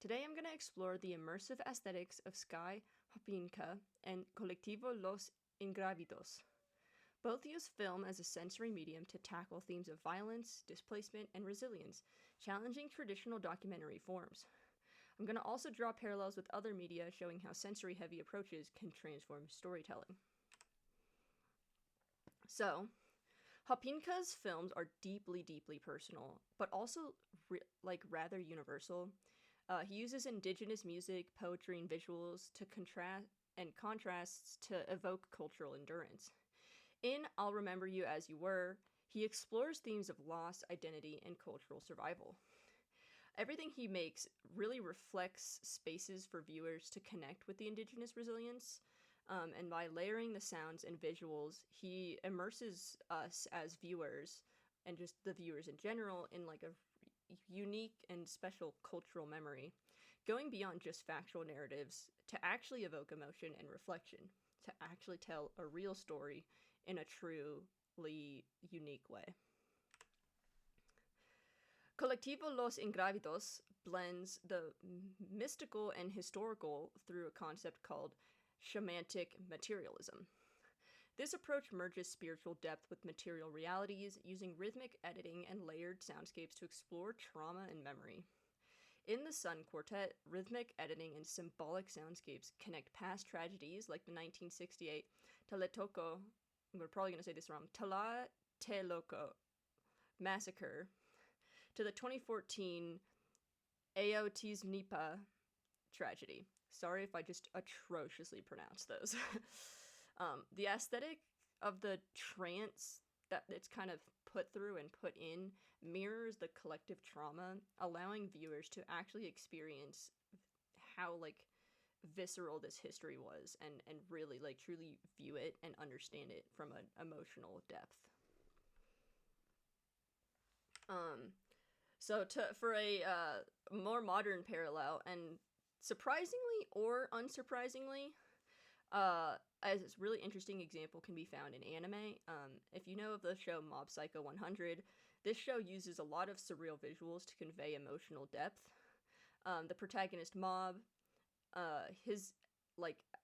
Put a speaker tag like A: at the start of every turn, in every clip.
A: Today I'm going to explore the immersive aesthetics of Sky Hopinka and Colectivo Los Ingrávidos. Both use film as a sensory medium to tackle themes of violence, displacement, and resilience, challenging traditional documentary forms. I'm going to also draw parallels with other media showing how sensory-heavy approaches can transform storytelling. So, Hopinka's films are deeply personal, but also rather universal. He uses indigenous music, poetry, and visuals to contrasts to evoke cultural endurance. In I'll Remember You As You Were, he explores themes of loss, identity, and cultural survival. Everything he makes really reflects spaces for viewers to connect with the indigenous resilience, and by layering the sounds and visuals, he immerses us as viewers, and just the viewers in general, in like a unique and special cultural memory, going beyond just factual narratives to actually evoke emotion and reflection, to actually tell a real story in a truly unique way. Colectivo Los Ingrávidos blends the mystical and historical through a concept called shamanic materialism. This approach merges spiritual depth with material realities, using rhythmic editing and layered soundscapes to explore trauma and memory. In the Sun Quartet, rhythmic editing and symbolic soundscapes connect past tragedies like the 1968 Tlatelolco, we're probably going to say this wrong, Tlatelolco massacre, to the 2014 Ayotzinapa tragedy. Sorry if I just atrociously pronounced those. The aesthetic of the trance that it's kind of put through and put in mirrors the collective trauma, allowing viewers to actually experience how visceral this history was and really truly view it and understand it from an emotional depth. So for a more modern parallel, and surprisingly or unsurprisingly, as a really interesting example can be found in anime. If you know of the show Mob Psycho 100, this show uses a lot of surreal visuals to convey emotional depth. The protagonist Mob, his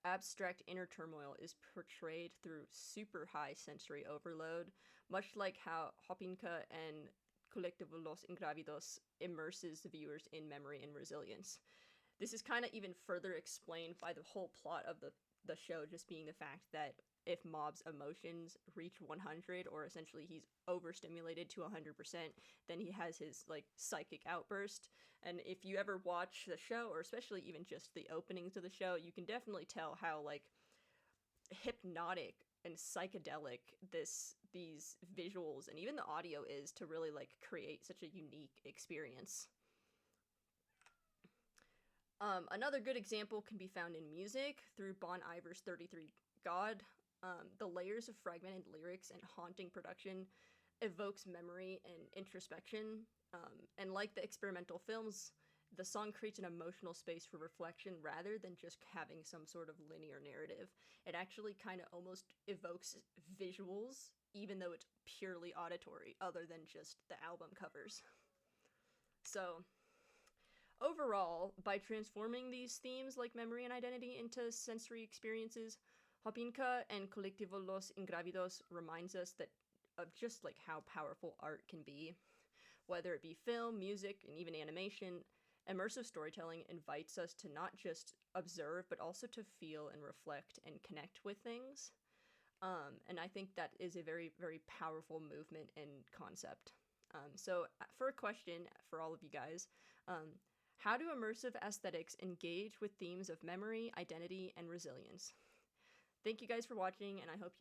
A: abstract inner turmoil is portrayed through super high sensory overload, much like how Hopinka and Colectivo Los Ingrávidos immerses the viewers in memory and resilience. This is kind of even further explained by the whole plot of the show just being the fact that if Mob's emotions reach 100, or essentially he's overstimulated to 100%, then he has his psychic outburst. And if you ever watch the show, or especially even just the openings of the show, you can definitely tell how hypnotic and psychedelic these visuals and even the audio is to really create such a unique experience. Another good example can be found in music through Bon Iver's 33 God. The layers of fragmented lyrics and haunting production evokes memory and introspection. And like the experimental films, the song creates an emotional space for reflection rather than just having some sort of linear narrative. It actually kind of almost evokes visuals, even though it's purely auditory, other than just the album covers. So, overall, by transforming these themes like memory and identity into sensory experiences, Hopinka and Colectivo Los Ingrávidos reminds us that of just how powerful art can be. Whether it be film, music, and even animation, immersive storytelling invites us to not just observe, but also to feel and reflect and connect with things. And I think that is a very, very powerful movement and concept. So for a question for all of you guys, how do immersive aesthetics engage with themes of memory, identity, and resilience? Thank you guys for watching, and I hope you